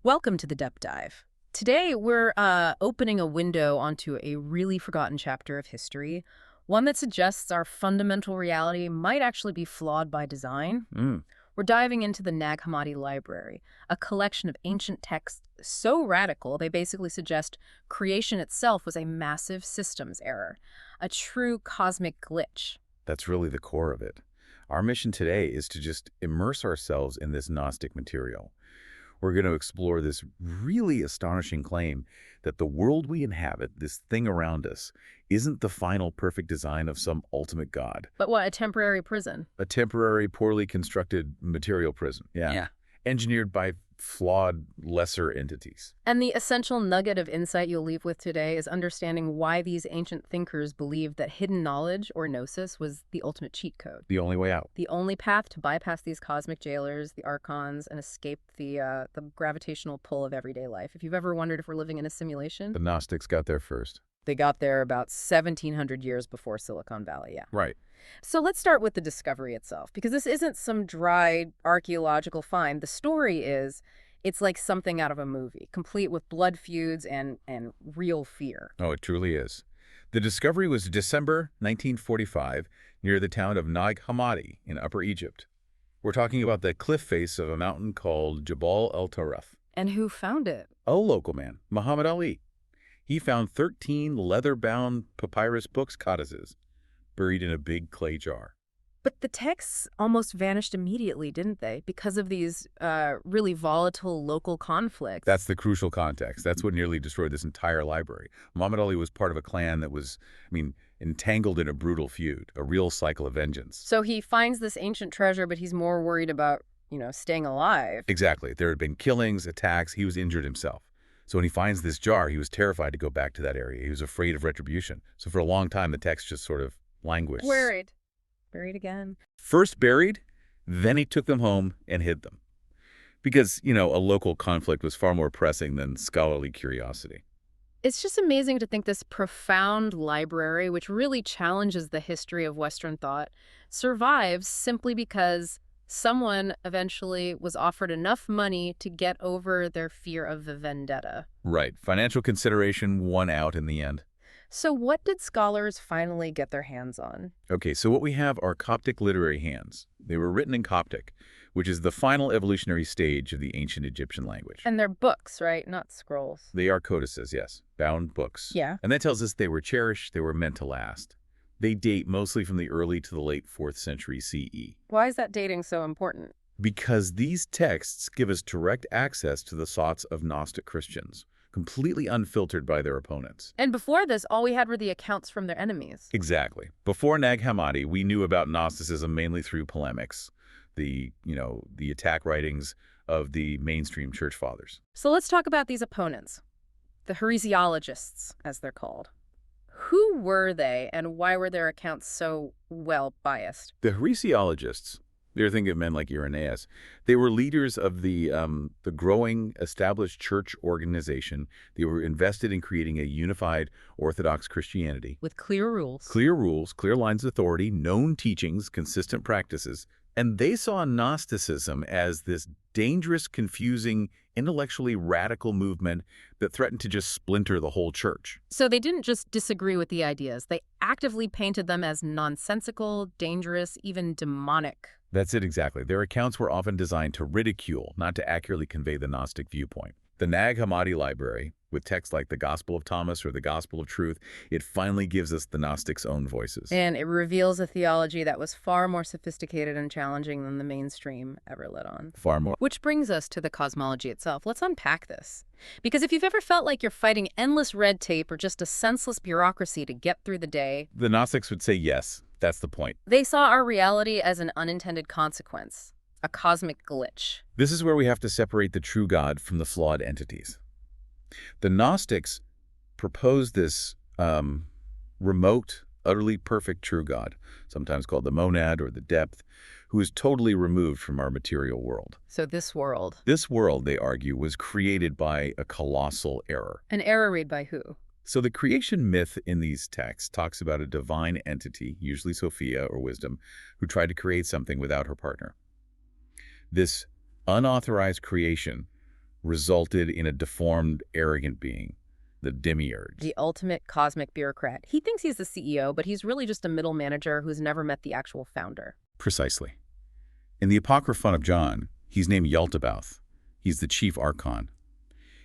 Welcome to the Depth Dive. Today, we're opening a window onto a really forgotten chapter of history, one that suggests our fundamental reality might actually be flawed by design. Mm. We're diving into the Nag Hammadi Library, a collection of ancient texts so radical they basically suggest creation itself was a massive systems error, a true cosmic glitch. That's really the core of it. Our mission today is to just immerse ourselves in this Gnostic material. We're going to explore this really astonishing claim that the world we inhabit, this thing around us, isn't the final perfect design of some ultimate god. But what, a temporary prison? A temporary, poorly constructed material prison. Yeah. Engineered by flawed, lesser entities. And the essential nugget of insight you'll leave with today is understanding why these ancient thinkers believed that hidden knowledge, or Gnosis, was the ultimate cheat code. The only way out. The only path to bypass these cosmic jailers, the archons, and escape the gravitational pull of everyday life. If you've ever wondered if we're living in a simulation, The Gnostics got there first. they got there about 1700 years before Silicon Valley, yeah. Right. So let's start with the discovery itself, because this isn't some dry archaeological find. The story is, it's like something out of a movie, complete with blood feuds and real fear. Oh, it truly is. The discovery was December 1945 near the town of Nag Hammadi in Upper Egypt. We're talking about the cliff face of a mountain called Jabal el-Taraf. And who found it? A local man, Muhammad Ali. He found 13 leather-bound papyrus books codices buried in a big clay jar. But the texts almost vanished immediately, didn't they? Because of these really volatile local conflicts. That's the crucial context. That's what nearly destroyed this entire library. Muhammad Ali was part of a clan that was, entangled in a brutal feud, a real cycle of vengeance. So he finds this ancient treasure, but he's more worried about, staying alive. Exactly. There had been killings, attacks. He was injured himself. So when he finds this jar, he was terrified to go back to that area. He was afraid of retribution. So for a long time, the text just sort of languished. Buried again. First buried, then he took them home and hid them. Because, a local conflict was far more pressing than scholarly curiosity. It's just amazing to think this profound library, which really challenges the history of Western thought, survives simply because someone eventually was offered enough money to get over their fear of the vendetta. Right. Financial consideration won out in the end. So what did scholars finally get their hands on? Okay, so what we have are Coptic literary hands. They were written in Coptic, which is the final evolutionary stage of the ancient Egyptian language. And they're books, right? Not scrolls. They are codices, yes. Bound books. Yeah. And that tells us they were cherished, they were meant to last. They date mostly from the early to the late 4th century CE. Why is that dating so important? Because these texts give us direct access to the thoughts of Gnostic Christians, completely unfiltered by their opponents. And before this, all we had were the accounts from their enemies. Exactly. Before Nag Hammadi, we knew about Gnosticism mainly through polemics, the attack writings of the mainstream church fathers. So let's talk about these opponents, the heresiologists, as they're called. Who were they, and why were their accounts so, biased? The heresiologists, they're thinking of men like Irenaeus. They were leaders of the growing established church organization. They were invested in creating a unified Orthodox Christianity. With clear rules. Clear rules, clear lines of authority, known teachings, consistent practices. And they saw Gnosticism as this dangerous, confusing, intellectually radical movement that threatened to just splinter the whole church. So they didn't just disagree with the ideas. They actively painted them as nonsensical, dangerous, even demonic. That's it exactly. Their accounts were often designed to ridicule, not to accurately convey the Gnostic viewpoint. The Nag Hammadi Library, with texts like the Gospel of Thomas or the Gospel of Truth, it finally gives us the Gnostics' own voices. And it reveals a theology that was far more sophisticated and challenging than the mainstream ever let on. Far more. Which brings us to the cosmology itself. Let's unpack this. Because if you've ever felt like you're fighting endless red tape or just a senseless bureaucracy to get through the day, The Gnostics would say yes. That's the point. they saw our reality as an unintended consequence, a cosmic glitch. This is where we have to separate the true God from the flawed entities. The Gnostics proposed this remote, utterly perfect true God, sometimes called the monad or the depth, who is totally removed from our material world. So this world. This world, they argue, was created by a colossal error. An error read by who? So the creation myth in these texts talks about a divine entity, usually Sophia or wisdom, who tried to create something without her partner. This unauthorized creation resulted in a deformed, arrogant being, the demiurge. The ultimate cosmic bureaucrat. He thinks he's the CEO, but he's really just a middle manager who's never met the actual founder. Precisely. In the Apocryphon of John, he's named Yaldabaoth. He's the chief archon.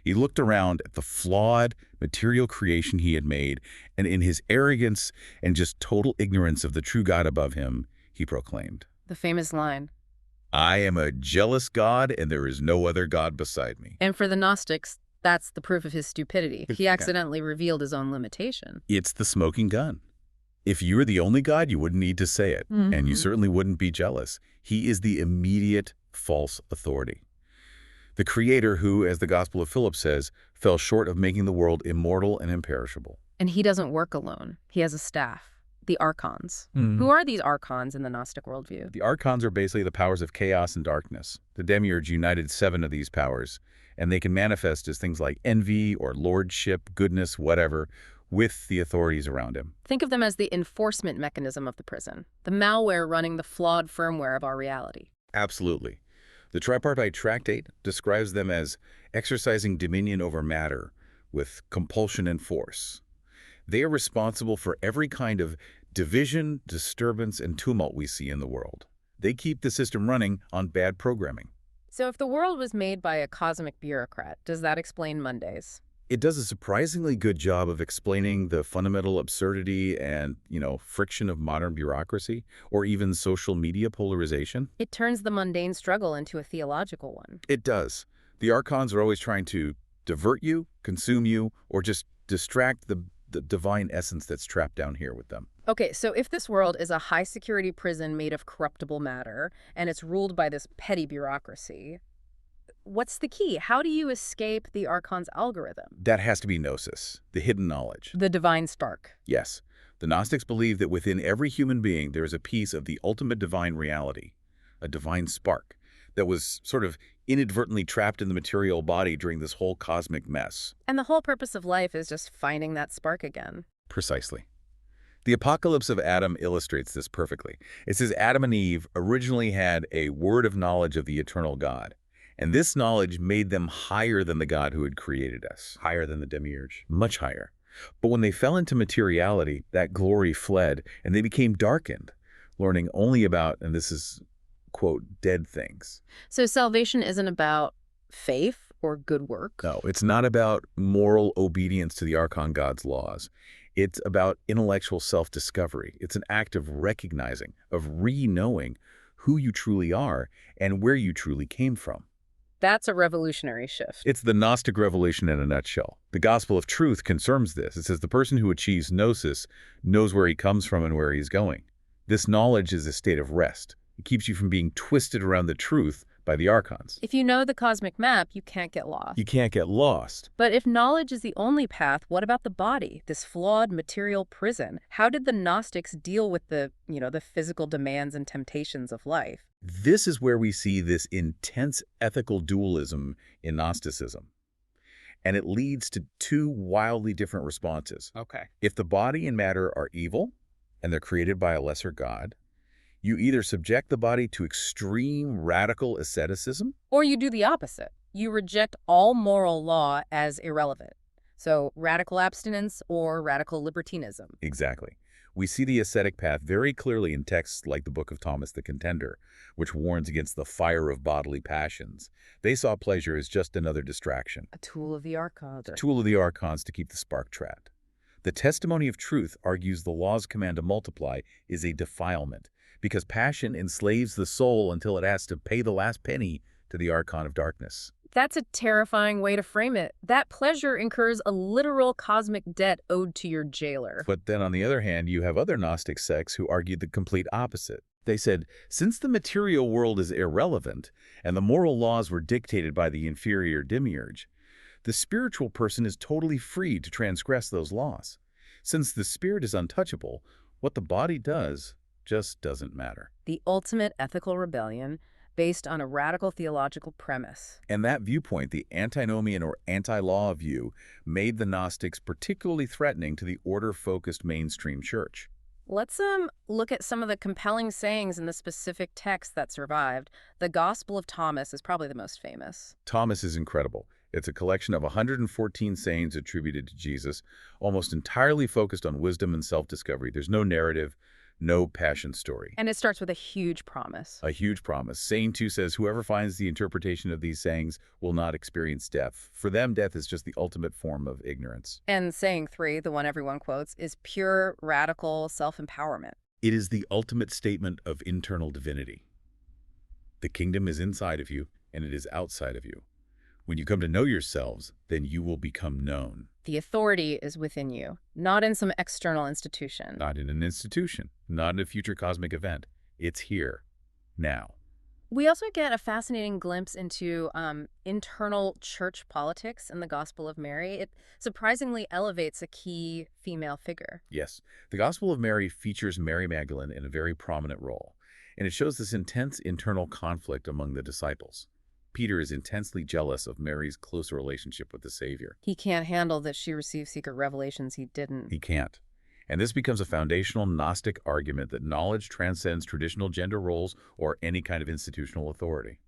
He looked around at the flawed material creation he had made, and in his arrogance and just total ignorance of the true God above him, he proclaimed, The famous line. "I am a jealous God, and there is no other God beside me." And for the Gnostics, that's the proof of his stupidity. He accidentally revealed his own limitation. It's the smoking gun. If you were the only God, you wouldn't need to say it, and you certainly wouldn't be jealous. He is the immediate false authority. The creator who, as the Gospel of Philip says, fell short of making the world immortal and imperishable. And he doesn't work alone. He has a staff, the archons. Who are these archons in the Gnostic worldview? The archons are basically the powers of chaos and darkness. The demiurge united 7 of these powers, and they can manifest as things like envy or lordship, goodness, whatever, with the authorities around him. Think of them as the enforcement mechanism of the prison, the malware running the flawed firmware of our reality. Absolutely. The Tripartite Tractate describes them as exercising dominion over matter with compulsion and force. They are responsible for every kind of division, disturbance, and tumult we see in the world. They keep the system running on bad programming. So if the world was made by a cosmic bureaucrat, does that explain Mondays? It does a surprisingly good job of explaining the fundamental absurdity and, friction of modern bureaucracy or even social media polarization. It turns the mundane struggle into a theological one. It does. The archons are always trying to divert you, consume you, or just distract the divine essence that's trapped down here with them. Okay, so if this world is a high-security prison made of corruptible matter, and it's ruled by this petty bureaucracy, what's the key? How do you escape the archon's algorithm? That has to be Gnosis, the hidden knowledge. The divine spark. Yes. The Gnostics believe that within every human being there is a piece of the ultimate divine reality, a divine spark, that was sort of inadvertently trapped in the material body during this whole cosmic mess. And the whole purpose of life is just finding that spark again. Precisely. The Apocalypse of Adam illustrates this perfectly. It says Adam and Eve originally had a word of knowledge of the eternal God. And this knowledge made them higher than the God who had created us. Higher than the demiurge. Much higher. But when they fell into materiality, that glory fled, and they became darkened, learning only about, and this is, quote, dead things. So salvation isn't about faith or good work? No, it's not about moral obedience to the Archon God's laws. It's about intellectual self-discovery. It's an act of recognizing, of re-knowing who you truly are and where you truly came from. That's a revolutionary shift. It's the Gnostic revelation in a nutshell. The Gospel of Truth confirms this. It says the person who achieves Gnosis knows where he comes from and where he's going. This knowledge is a state of rest. It keeps you from being twisted around the truth by the archons. If you know the cosmic map, you can't get lost. You can't get lost. But if knowledge is the only path, what about the body, this flawed material prison? How did the Gnostics deal with the physical demands and temptations of life? This is where we see this intense ethical dualism in Gnosticism. And it leads to 2 wildly different responses. Okay. If the body and matter are evil, and they're created by a lesser God, you either subject the body to extreme radical asceticism, Or you do the opposite. You reject all moral law as irrelevant. So radical abstinence or radical libertinism. Exactly. We see the ascetic path very clearly in texts like the Book of Thomas the Contender, which warns against the fire of bodily passions. They saw pleasure as just another distraction, A tool of the archons. a tool of the archons to keep the spark trapped. The testimony of truth argues the law's command to multiply is a defilement, because passion enslaves the soul until it has to pay the last penny to the archon of darkness. That's a terrifying way to frame it. That pleasure incurs a literal cosmic debt owed to your jailer. But then on the other hand, you have other Gnostic sects who argued the complete opposite. They said, since the material world is irrelevant and the moral laws were dictated by the inferior demiurge, the spiritual person is totally free to transgress those laws. Since the spirit is untouchable, what the body does just doesn't matter. The ultimate ethical rebellion based on a radical theological premise. And that viewpoint, the antinomian or anti-law view, made the Gnostics particularly threatening to the order-focused mainstream church. Let's look at some of the compelling sayings in the specific text that survived. The Gospel of Thomas is probably the most famous. Thomas is incredible. It's a collection of 114 sayings attributed to Jesus, almost entirely focused on wisdom and self-discovery. There's no narrative, no passion story. And it starts with a huge promise. A huge promise. Saying 2 says, whoever finds the interpretation of these sayings will not experience death. For them, death is just the ultimate form of ignorance. And saying 3, the one everyone quotes, is pure, radical self-empowerment. It is the ultimate statement of internal divinity. The kingdom is inside of you, and it is outside of you. When you come to know yourselves, then you will become known. The authority is within you, not in some external institution. Not in an institution, not in a future cosmic event. It's here, now. We also get a fascinating glimpse into internal church politics in the Gospel of Mary. It surprisingly elevates a key female figure. Yes, the Gospel of Mary features Mary Magdalene in a very prominent role, and it shows this intense internal conflict among the disciples. Peter is intensely jealous of Mary's closer relationship with the Savior. He can't handle that she received secret revelations he didn't. He can't. And this becomes a foundational Gnostic argument that knowledge transcends traditional gender roles or any kind of institutional authority.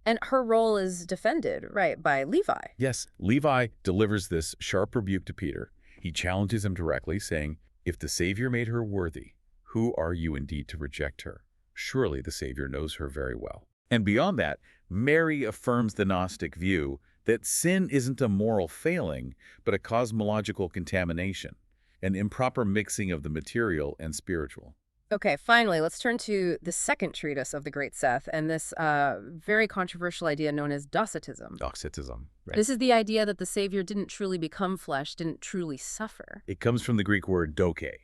And her role is defended, right, by Levi. Yes, Levi delivers this sharp rebuke to Peter. He challenges him directly, saying, if the Savior made her worthy, who are you indeed to reject her? Surely the Savior knows her very well. And beyond that, Mary affirms the Gnostic view that sin isn't a moral failing, but a cosmological contamination, an improper mixing of the material and spiritual. Okay, finally, let's turn to the second treatise of the great Seth and this very controversial idea known as Docetism. Docetism, right? This is the idea that the Savior didn't truly become flesh, didn't truly suffer. It comes from the Greek word doke,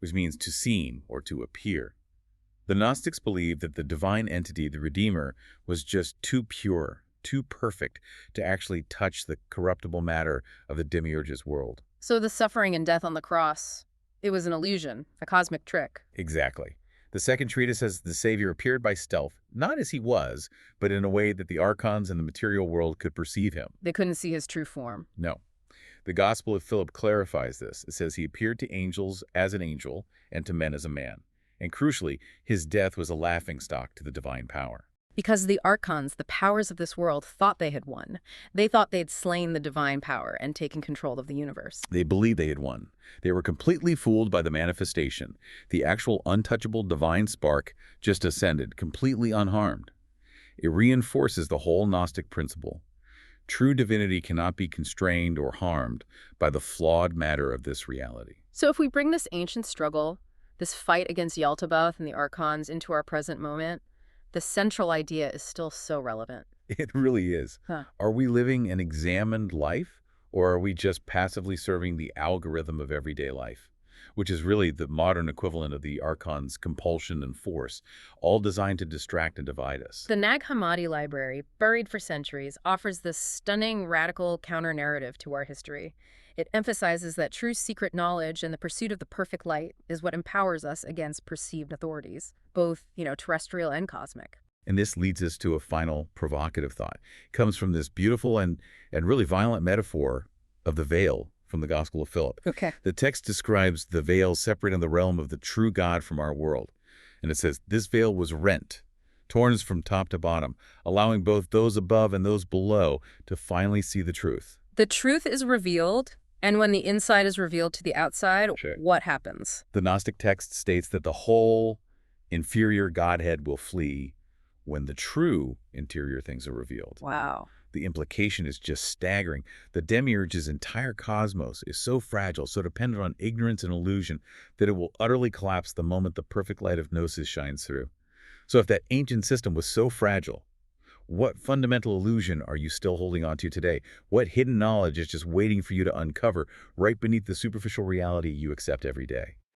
which means to seem or to appear. The Gnostics believed that the divine entity, the Redeemer, was just too pure, too perfect to actually touch the corruptible matter of the demiurge's world. So the suffering and death on the cross, it was an illusion, a cosmic trick. Exactly. The second treatise says the Savior appeared by stealth, not as he was, but in a way that the archons and the material world could perceive him. They couldn't see his true form. No. The Gospel of Philip clarifies this. It says he appeared to angels as an angel and to men as a man. And crucially, his death was a laughingstock to the divine power. Because the archons, the powers of this world, thought they had won. They thought they'd slain the divine power and taken control of the universe. They believed they had won. They were completely fooled by the manifestation. The actual untouchable divine spark just ascended, completely unharmed. It reinforces the whole Gnostic principle. True divinity cannot be constrained or harmed by the flawed matter of this reality. So if we bring this ancient struggle, this fight against Yaldabaoth and the archons into our present moment, the central idea is still so relevant. It really is. Huh. Are we living an examined life, or are we just passively serving the algorithm of everyday life, which is really the modern equivalent of the archon's compulsion and force, all designed to distract and divide us? The Nag Hammadi Library, buried for centuries, offers this stunning, radical counter-narrative to our history. It emphasizes that true secret knowledge and the pursuit of the perfect light is what empowers us against perceived authorities, both, terrestrial and cosmic. And this leads us to a final provocative thought. It comes from this beautiful and really violent metaphor of the veil from the Gospel of Philip. Okay. The text describes the veil separating the realm of the true God from our world. And it says, this veil was rent, torn from top to bottom, allowing both those above and those below to finally see the truth. The truth is revealed, and when the inside is revealed to the outside, Sure. What happens? The Gnostic text states that the whole inferior Godhead will flee when the true interior things are revealed. Wow. The implication is just staggering. The demiurge's entire cosmos is so fragile, so dependent on ignorance and illusion, that it will utterly collapse the moment the perfect light of Gnosis shines through. So if that ancient system was so fragile, what fundamental illusion are you still holding on to today? What hidden knowledge is just waiting for you to uncover right beneath the superficial reality you accept every day?